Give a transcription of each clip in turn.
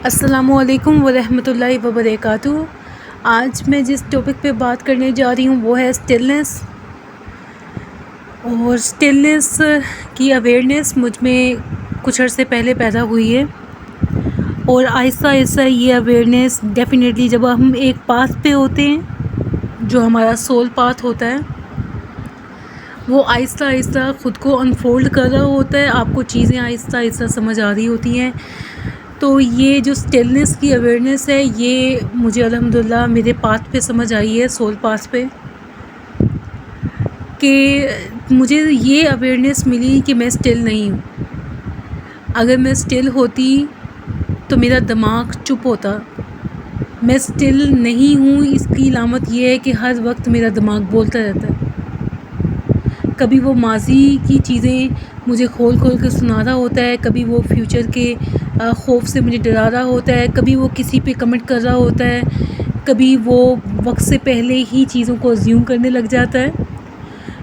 السلام علیکم ورحمۃ اللہ وبرکاتہ۔ آج میں جس ٹاپک پہ بات کرنے جا رہی ہوں وہ ہے اسٹلنس، اور اسٹلنس کی اویئرنیس مجھ میں کچھ عرصے پہلے پیدا ہوئی ہے، اور آہستہ آہستہ یہ اویئرنیس ڈیفینیٹلی جب ہم ایک پاتھ پہ ہوتے ہیں جو ہمارا سول پاتھ ہوتا ہے، وہ آہستہ آہستہ خود کو انفولڈ کر رہا ہوتا ہے، آپ کو چیزیں آہستہ آہستہ سمجھ آ رہی ہوتی ہیں۔ تو یہ جو اسٹلنس کی اویئرنیس ہے، یہ مجھے الحمدللہ میرے پاتھ پہ سمجھ آئی ہے، سول پاتھ پہ، کہ مجھے یہ اویئرنیس ملی کہ میں اسٹل نہیں ہوں۔ اگر میں اسٹل ہوتی تو میرا دماغ چپ ہوتا۔ میں اسٹل نہیں ہوں، اس کی علامت یہ ہے کہ ہر وقت میرا دماغ بولتا رہتا ہے۔ کبھی وہ ماضی کی چیزیں مجھے کھول کھول کے سنا رہا ہوتا ہے، کبھی وہ فیوچر کے خوف سے مجھے ڈرا رہا ہوتا ہے، کبھی وہ کسی پہ کمنٹ کر رہا ہوتا ہے، کبھی وہ وقت سے پہلے ہی چیزوں کو ازیوم کرنے لگ جاتا ہے،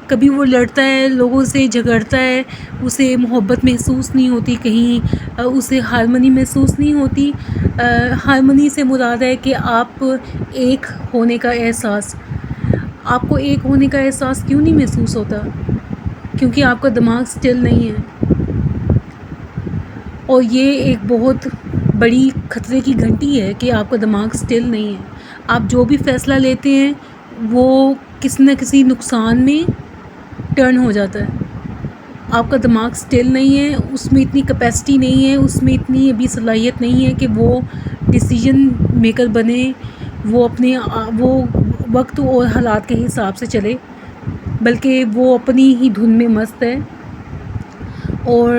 کبھی وہ لڑتا ہے، لوگوں سے جھگڑتا ہے، اسے محبت محسوس نہیں ہوتی، کہیں اسے ہارمنی محسوس نہیں ہوتی۔ ہارمنی سے مراد ہے کہ آپ ایک ہونے کا احساس، آپ کو ایک ہونے کا احساس کیوں نہیں محسوس ہوتا؟ کیونکہ آپ کا دماغ اسٹل نہیں ہے، اور یہ ایک بہت بڑی خطرے کی گھنٹی ہے کہ آپ کا دماغ اسٹل نہیں ہے۔ آپ جو بھی فیصلہ لیتے ہیں وہ کسی نہ کسی نقصان میں ٹرن ہو جاتا ہے۔ آپ کا دماغ اسٹل نہیں ہے، اس میں اتنی کیپیسٹی نہیں ہے، اس میں اتنی ابھی صلاحیت نہیں ہے کہ وہ ڈیسیجن میکر بنے، وہ وقت اور حالات کے حساب سے چلے، بلکہ وہ اپنی ہی دھن میں مست ہے۔ اور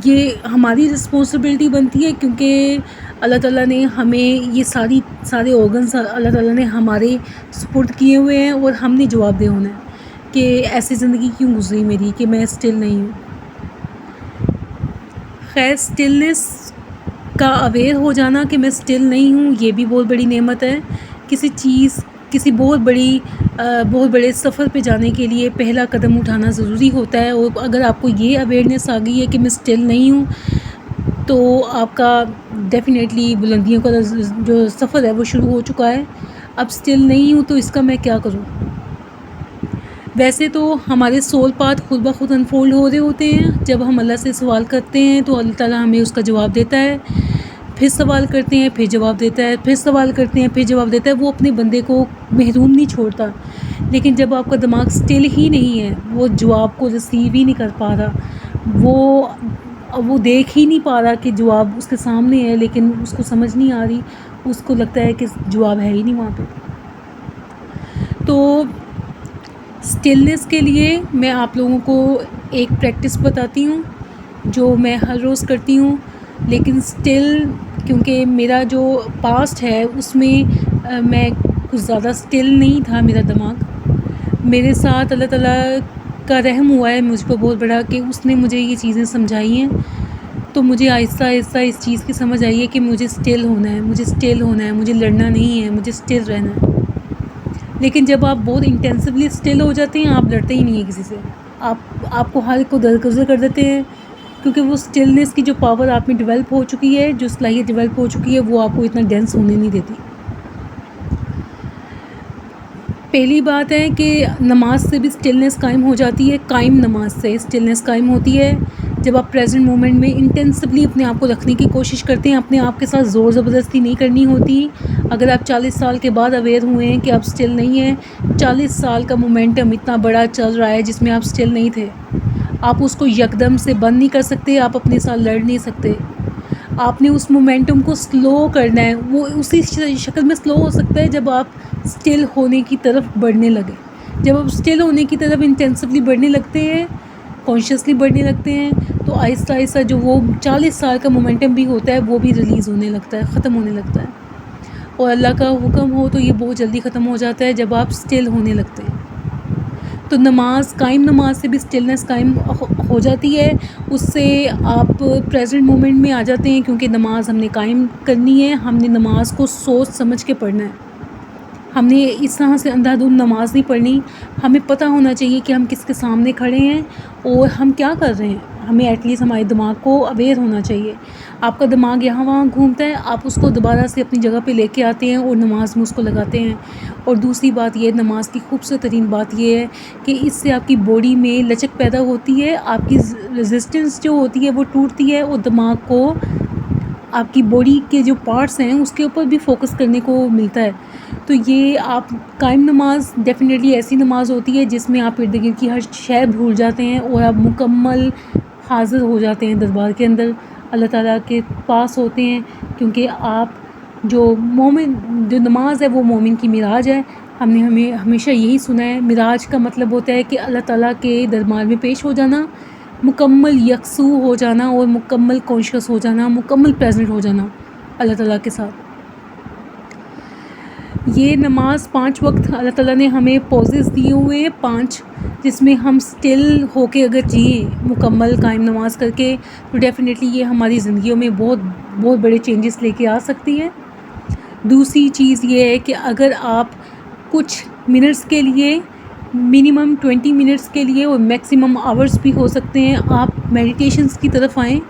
یہ ہماری رسپانسبلٹی بنتی ہے، کیونکہ اللہ تعالیٰ نے ہمیں یہ سارے آرگنز اللہ تعالیٰ نے ہمارے سپرد کیے ہوئے ہیں، اور ہم نے جواب دے ہونا ہے کہ ایسی زندگی کیوں گزری میری کہ میں اسٹل نہیں ہوں۔ خیر، اسٹلنس کا اویئر ہو جانا کہ میں اسٹل نہیں ہوں، یہ بھی بہت بڑی نعمت ہے۔ کسی بہت بڑے سفر پہ جانے کے لیے پہلا قدم اٹھانا ضروری ہوتا ہے، اور اگر آپ کو یہ اویئرنیس آ گئی ہے کہ میں اسٹل نہیں ہوں، تو آپ کا ڈیفینیٹلی بلندیوں کا جو سفر ہے وہ شروع ہو چکا ہے۔ اب اسٹل نہیں ہوں تو اس کا میں کیا کروں؟ ویسے تو ہمارے سول پاتھ خود بخود انفولڈ ہو رہے ہوتے ہیں۔ جب ہم اللہ سے سوال کرتے ہیں تو اللہ تعالیٰ ہمیں اس کا جواب دیتا ہے، پھر سوال کرتے ہیں پھر جواب دیتا ہے، پھر سوال کرتے ہیں پھر جواب دیتا ہے۔ وہ اپنے بندے کو محروم نہیں چھوڑتا۔ لیکن جب آپ کا دماغ اسٹل ہی نہیں ہے، وہ جواب کو ریسیو ہی نہیں کر پا رہا، وہ دیکھ ہی نہیں پا رہا کہ جواب اس کے سامنے ہے، لیکن اس کو سمجھ نہیں آ رہی، اس کو لگتا ہے کہ جواب ہے ہی نہیں وہاں پہ۔ تو اسٹلنس کے لیے میں آپ لوگوں کو ایک پریکٹس بتاتی ہوں جو میں ہر روز کرتی ہوں، لیکن اسٹل کیونکہ میرا جو پاسٹ ہے اس میں میں کچھ زیادہ اسٹل نہیں تھا میرا دماغ۔ میرے ساتھ اللہ تعالیٰ کا رحم ہوا ہے مجھ پر بہت بڑا، کہ اس نے مجھے یہ چیزیں سمجھائی ہیں، تو مجھے آہستہ آہستہ اس چیز کی سمجھ آئی ہے کہ مجھے اسٹل ہونا ہے، مجھے لڑنا نہیں ہے، مجھے اسٹل رہنا ہے۔ لیکن جب آپ بہت انٹینسولی اسٹل ہو جاتے ہیں، آپ لڑتے ہی نہیں ہیں کسی سے، آپ کو ہر ایک کو درگزر کر دیتے ہیں، کیونکہ وہ اسٹلنس کی جو پاور آپ میں ڈیولپ ہو چکی ہے، جو صلاحیت ڈیولپ ہو چکی ہے، وہ آپ کو اتنا ڈینس ہونے نہیں دیتی۔ پہلی بات ہے کہ نماز سے بھی اسٹلنس قائم ہو جاتی ہے، قائم نماز سے اسٹلنس قائم ہوتی ہے۔ جب آپ پریزنٹ مومنٹ میں انٹینسولی اپنے آپ کو رکھنے کی کوشش کرتے ہیں، اپنے آپ کے ساتھ زور زبردستی نہیں کرنی ہوتی۔ اگر آپ 40 سال کے بعد اویئر ہوئے ہیں کہ آپ اسٹل نہیں ہیں، 40 سال کا مومنٹم اتنا بڑا چل رہا ہے جس میں آپ اسٹل نہیں تھے، آپ اس کو یکدم سے بند نہیں کر سکتے، آپ اپنے ساتھ لڑ نہیں سکتے۔ آپ نے اس مومنٹم کو سلو کرنا ہے، وہ اسی شکل میں سلو ہو سکتا ہے جب آپ اسٹل ہونے کی طرف بڑھنے لگے۔ جب آپ اسٹل ہونے کی طرف انٹینسولی بڑھنے لگتے ہیں، کانشیسلی بڑھنے لگتے ہیں، تو آہستہ آہستہ جو وہ 40 سال کا مومنٹم بھی ہوتا ہے وہ بھی ریلیز ہونے لگتا ہے، ختم ہونے لگتا ہے۔ اور اللہ کا حکم ہو تو یہ بہت جلدی ختم ہو جاتا ہے جب آپ اسٹل ہونے لگتے ہیں۔ تو قائم نماز سے بھی اسٹلنس قائم ہو جاتی ہے، اس سے آپ پریزنٹ مومنٹ میں آ جاتے ہیں، کیونکہ نماز ہم نے قائم کرنی ہے، ہم نے نماز کو سوچ سمجھ کے پڑھنا ہے۔ ہم نے اس طرح سے اندھا دھند نماز نہیں پڑھنی، ہمیں پتہ ہونا چاہیے کہ ہم کس کے سامنے کھڑے ہیں اور ہم کیا کر رہے ہیں۔ ہمیں ایٹ لیسٹ ہمارے دماغ کو اویئر ہونا چاہیے. آپ کا دماغ یہاں وہاں گھومتا ہے, آپ اس کو دوبارہ سے اپنی جگہ پہ لے کے آتے ہیں اور نماز میں اس کو لگاتے ہیں. اور دوسری بات یہ, نماز کی خوبصورت ترین بات یہ ہے کہ اس سے آپ کی باڈی میں لچک پیدا ہوتی ہے, آپ کی ریزسٹنس جو ہوتی ہے وہ ٹوٹتی ہے, اور دماغ کو آپ کی باڈی کے جو پارٹس ہیں اس کے اوپر بھی فوکس کرنے کو ملتا ہے. تو یہ آپ قائم نماز ڈیفینیٹلی ایسی نماز ہوتی ہے جس میں آپ ارد گرد کی ہر شے بھول جاتے ہیں اور آپ مکمل حاضر ہو جاتے ہیں دربار کے اندر, اللہ تعالیٰ کے پاس ہوتے ہیں. کیونکہ آپ جو نماز ہے وہ مومن کی معراج ہے. ہمیں ہمیشہ یہی سنا ہے, معراج کا مطلب ہوتا ہے کہ اللہ تعالیٰ کے دربار میں پیش ہو جانا, مکمل یکسو ہو جانا اور مکمل کانشیس ہو جانا, مکمل پریزنٹ ہو جانا اللہ تعالیٰ کے ساتھ. یہ نماز 5 وقت اللہ تعالیٰ نے ہمیں پوزز دیے ہوئے ہیں 5, جس میں ہم سٹل ہو کے اگر جئیں مکمل قائم نماز کر کے تو ڈیفینیٹلی یہ ہماری زندگیوں میں بہت بہت بڑے چینجز لے کے آ سکتی ہے. دوسری چیز یہ ہے کہ اگر آپ کچھ منٹس کے لیے, منیمم 20 منٹس کے لیے اور میکسیمم آورس بھی ہو سکتے ہیں, آپ میڈیٹیشنس کی طرف آئیں.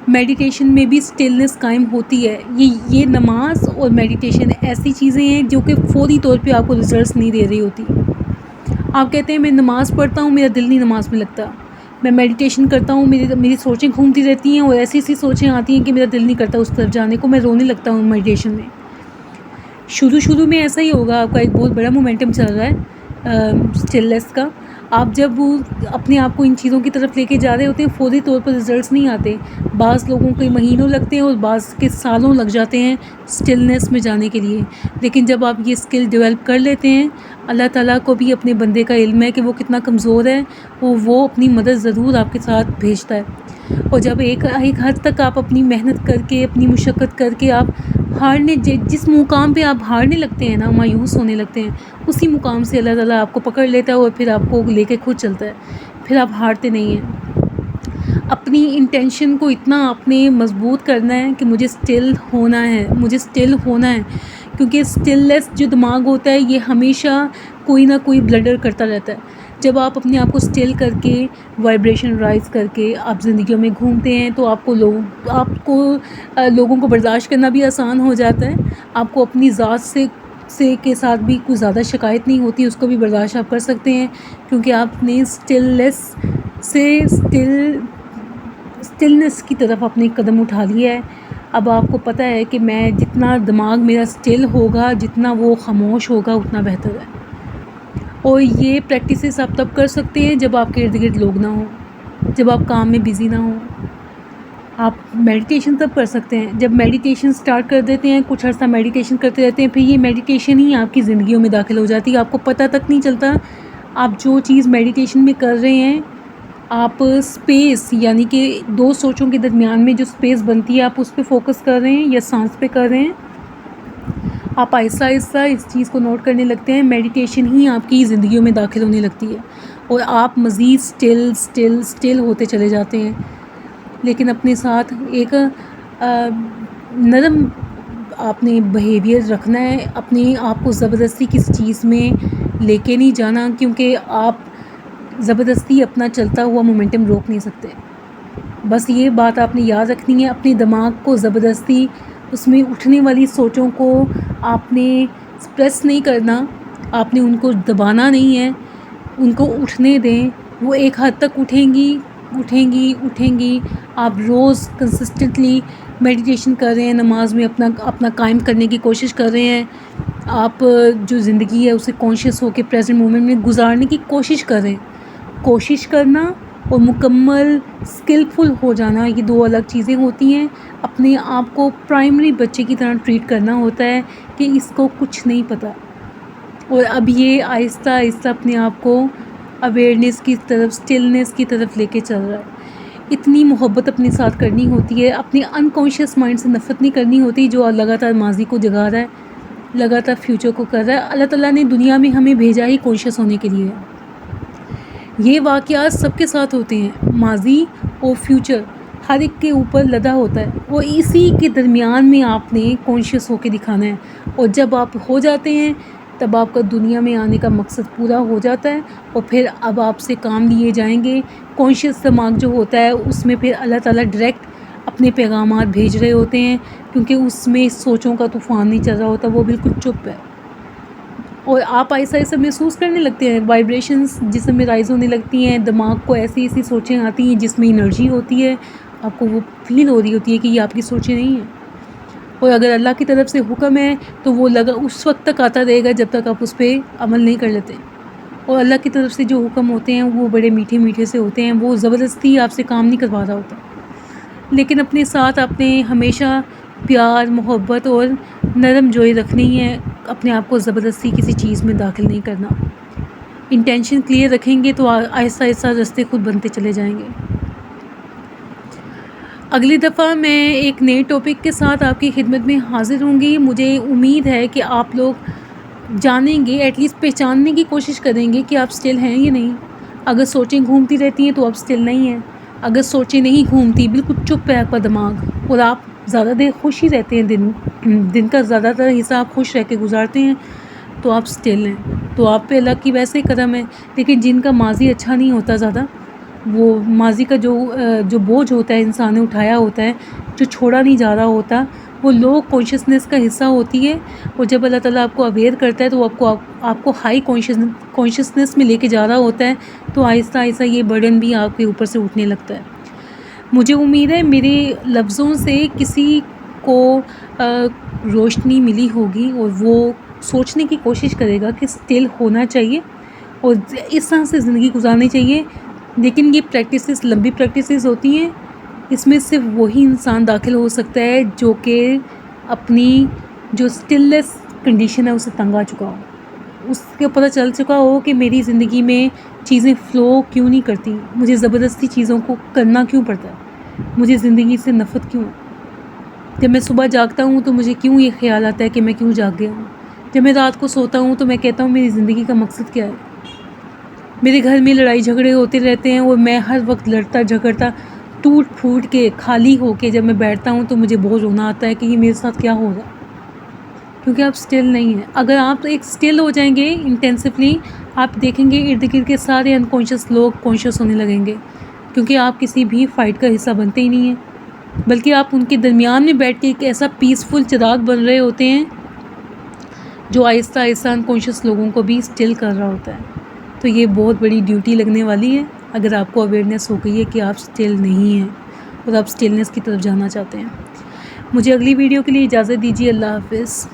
میڈیٹیشن میں بھی سٹلنس قائم ہوتی ہے. یہ نماز اور میڈیٹیشن ایسی چیزیں ہیں جو کہ فوری طور پہ آپ کو رزلٹس نہیں دے رہی ہوتی. آپ کہتے ہیں میں نماز پڑھتا ہوں, میرا دل نہیں نماز میں لگتا. میں میڈیٹیشن کرتا ہوں, میری سوچیں گھومتی رہتی ہیں اور ایسی ایسی سوچیں آتی ہیں کہ میرا دل نہیں کرتا اس طرف جانے کو, میں رونے لگتا ہوں میڈیٹیشن میں. شروع میں ایسا ہی ہوگا, آپ کا ایک بہت بڑا مومنٹم چل رہا ہے سٹلنس کا. آپ جب اپنے آپ کو ان چیزوں کی طرف لے کے جا رہے ہوتے ہیں فوری طور پر رزلٹس نہیں آتے. بعض لوگوں کے مہینوں لگتے ہیں اور بعض کے سالوں لگ جاتے ہیں سٹلنس میں جانے کے لیے. لیکن جب آپ یہ اسکل ڈیولپ کر لیتے ہیں, اللہ تعالیٰ کو بھی اپنے بندے کا علم ہے کہ وہ کتنا کمزور ہے, وہ اپنی مدد ضرور آپ کے ساتھ بھیجتا ہے. اور جب ایک حد تک آپ اپنی محنت کر کے, اپنی مشقت کر کے آپ جس مقام پہ آپ ہارنے لگتے ہیں نا, مایوس ہونے لگتے ہیں, اسی مقام سے اللہ تعالیٰ آپ کو پکڑ لیتا ہے اور پھر آپ کو لے کے خود چلتا ہے. پھر آپ ہارتے نہیں ہیں. اپنی انٹینشن کو اتنا آپ نے مضبوط کرنا ہے کہ مجھے سٹل ہونا ہے, کیونکہ سٹلنس جو دماغ ہوتا ہے یہ ہمیشہ کوئی نہ کوئی بلڈر کرتا رہتا ہے. جب آپ اپنے آپ کو سٹل کر کے, وائبریشن رائز کر کے آپ زندگیوں میں گھومتے ہیں تو آپ کو لوگوں کو برداشت کرنا بھی آسان ہو جاتا ہے. آپ کو اپنی ذات سے کے ساتھ بھی کوئی زیادہ شکایت نہیں ہوتی, اس کو بھی برداشت آپ کر سکتے ہیں کیونکہ آپ نے سٹلنس کی طرف اپنے قدم اٹھا لیا ہے. اب آپ کو پتہ ہے کہ میں جتنا دماغ میرا سٹل ہوگا, جتنا وہ خاموش ہوگا, اتنا بہتر ہے. اور یہ پریکٹسز آپ تب کر سکتے ہیں جب آپ کے ارد گرد لوگ نہ ہوں, جب آپ کام میں بزی نہ ہوں. آپ میڈیٹیشن تب کر سکتے ہیں جب میڈیٹیشن سٹارٹ کر دیتے ہیں, کچھ عرصہ میڈیٹیشن کرتے رہتے ہیں, پھر یہ میڈیٹیشن ہی آپ کی زندگیوں میں داخل ہو جاتی ہے. آپ کو پتہ تک نہیں چلتا آپ جو چیز میڈیٹیشن میں کر رہے ہیں, آپ اسپیس یعنی کہ 2 سوچوں کے درمیان میں جو اسپیس بنتی ہے آپ اس پہ فوکس کر رہے ہیں یا سانس پہ کر رہے ہیں. آپ آہستہ آہستہ اس چیز کو نوٹ کرنے لگتے ہیں. میڈیٹیشن ہی آپ کی زندگیوں میں داخل ہونے لگتی ہے اور آپ مزید سٹل ہوتے چلے جاتے ہیں. لیکن اپنے ساتھ ایک نرم آپ نے بیہیویئر رکھنا ہے. اپنے آپ کو زبردستی کسی چیز میں لے کے نہیں جانا, کیونکہ آپ زبردستی اپنا چلتا ہوا مومنٹم روک نہیں سکتے. بس یہ بات آپ نے یاد رکھنی ہے. اپنے دماغ کو زبردستی اس میں اٹھنے والی سوچوں کو آپ نے سپریس نہیں کرنا, آپ نے ان کو دبانا نہیں ہے, ان کو اٹھنے دیں. وہ ایک حد تک اٹھیں گی. آپ روز کنسسٹنٹلی میڈیٹیشن کر رہے ہیں, نماز میں اپنا قائم کرنے کی کوشش کر رہے ہیں, آپ جو زندگی ہے اسے کانشیس ہو کے پریزنٹ مومنٹ میں گزارنے کی کوشش کر رہے ہیں. کوشش کرنا اور مکمل اسکلفل ہو جانا یہ 2 الگ چیزیں ہوتی ہیں. اپنے آپ کو پرائمری بچے کی طرح ٹریٹ کرنا ہوتا ہے کہ اس کو کچھ نہیں پتہ, اور اب یہ آہستہ آہستہ اپنے آپ کو اویئرنیس کی طرف, سٹلنس کی طرف لے کے چل رہا ہے. اتنی محبت اپنے ساتھ کرنی ہوتی ہے, اپنے انکانشیس مائنڈ سے نفرت نہیں کرنی ہوتی جو لگاتار ماضی کو جگا رہا ہے, لگاتار فیوچر کو کر رہا ہے. اللہ تعالیٰ نے دنیا میں ہمیں بھیجا ہی کانشیس ہونے کے لیے. یہ واقعات سب کے ساتھ ہوتے ہیں, ماضی اور فیوچر ہر ایک کے اوپر لدا ہوتا ہے, اور اسی کے درمیان میں آپ نے کانشیس ہو کے دکھانا ہے. اور جب آپ ہو جاتے ہیں تب آپ کا دنیا میں آنے کا مقصد پورا ہو جاتا ہے، اور پھر اب آپ سے کام لیے جائیں گے۔ کانشیس دماغ جو ہوتا ہے اس میں پھر اللہ تعالیٰ ڈائریکٹ اپنے پیغامات بھیج رہے ہوتے ہیں، کیونکہ اس میں سوچوں کا طوفان نہیں چل رہا ہوتا، وہ بالکل چپ ہے، اور آپ آہستہ آہستہ محسوس کرنے لگتے ہیں، وائبریشنز جسم میں رائز ہونے لگتی ہیں، دماغ کو ایسی ایسی سوچیں آتی ہیں جس میں انرجی ہوتی ہے، آپ کو وہ فیل ہو رہی ہوتی ہے کہ یہ آپ کی سوچیں نہیں ہیں، اور اگر اللہ کی طرف سے حکم ہے تو وہ اس وقت تک آتا رہے گا جب تک آپ اس پہ عمل نہیں کر لیتے، اور اللہ کی طرف سے جو حکم ہوتے ہیں وہ بڑے میٹھے میٹھے سے ہوتے ہیں، وہ زبردستی آپ سے کام نہیں کروا رہا ہوتا، لیکن اپنے ساتھ آپ نے ہمیشہ پیار، محبت اور نرم جوئی رکھنی ہے، اپنے آپ کو زبردستی کسی چیز میں داخل نہیں کرنا، انٹینشن کلیئر رکھیں گے تو آہستہ آہستہ راستے خود بنتے چلے جائیں گے۔ اگلی دفعہ میں ایک نئے ٹاپک کے ساتھ آپ کی خدمت میں حاضر ہوں گی۔ مجھے امید ہے کہ آپ لوگ جانیں گے، ایٹ لیسٹ پہچاننے کی کوشش کریں گے کہ آپ سٹل ہیں یا نہیں۔ اگر سوچیں گھومتی رہتی ہیں تو آپ سٹل نہیں ہیں، اگر سوچیں نہیں گھومتی، بالکل چپ ہے آپ کا دماغ، اور آپ زیادہ دیر خوش ہی رہتے ہیں، دن کا زیادہ تر حصہ آپ خوش رہ کے گزارتے ہیں، تو آپ سٹل ہیں، تو آپ پہ اللہ کی ویسے کرم ہے۔ لیکن جن کا ماضی اچھا نہیں ہوتا زیادہ، وہ ماضی کا جو بوجھ ہوتا ہے انسان نے اٹھایا ہوتا ہے، جو چھوڑا نہیں جا رہا ہوتا، وہ لو کانشیسنس کا حصہ ہوتی ہے، اور جب اللہ تعالیٰ آپ کو اویئر کرتا ہے تو آپ کو ہائی کانشیسنس میں لے کے جا رہا ہوتا ہے، تو آہستہ آہستہ یہ برڈن بھی آپ کے اوپر سے اٹھنے لگتا ہے۔ مجھے امید ہے میرے لفظوں سے کسی کو روشنی ملی ہوگی، اور وہ سوچنے کی کوشش کرے گا کہ سٹل ہونا چاہیے اور اس طرح سے زندگی گزارنی چاہیے۔ لیکن یہ پریکٹسز لمبی پریکٹسز ہوتی ہیں، اس میں صرف وہی انسان داخل ہو سکتا ہے جو کہ اپنی جو سٹلنس کنڈیشن ہے اسے تنگ آ چکا ہو، اس کے پتہ چل چکا ہو کہ میری زندگی میں چیزیں فلو کیوں نہیں کرتی، مجھے زبردستی چیزوں کو کرنا کیوں پڑتا ہے، مجھے زندگی سے نفرت کیوں ہے، جب میں صبح جاگتا ہوں تو مجھے کیوں یہ خیال آتا ہے کہ میں کیوں جاگ گیا ہوں، جب میں رات کو سوتا ہوں تو میں کہتا ہوں میری زندگی کا مقصد کیا ہے، میرے گھر میں لڑائی جھگڑے ہوتے رہتے ہیں اور میں ہر وقت لڑتا جھگڑتا ٹوٹ پھوٹ کے خالی ہو کے جب میں بیٹھتا ہوں تو مجھے بہت رونا آتا ہے کہ یہ میرے ساتھ کیا ہوگا، کیونکہ آپ سٹل نہیں ہیں۔ اگر آپ ایک سٹل ہو جائیں گے انٹینسفلی، آپ دیکھیں گے ارد گرد کے سارے انکانشیس لوگ کانشیس ہونے لگیں گے، کیونکہ آپ کسی بھی فائٹ کا حصہ بنتے ہی نہیں ہیں، بلکہ آپ ان کے درمیان میں بیٹھ کے ایک ایسا پیسفل چراغ بن رہے ہوتے ہیں جو آہستہ آہستہ انکانشیس لوگوں کو بھی سٹل کر رہا ہوتا ہے۔ تو یہ بہت بڑی ڈیوٹی لگنے والی ہے اگر آپ کو اویئرنیس ہو گئی ہے کہ آپ سٹل نہیں ہیں اور آپ سٹلنس کی طرف جانا چاہتے ہیں۔ مجھے اگلی ویڈیو کے لیے اجازت دیجیے۔ اللہ حافظ۔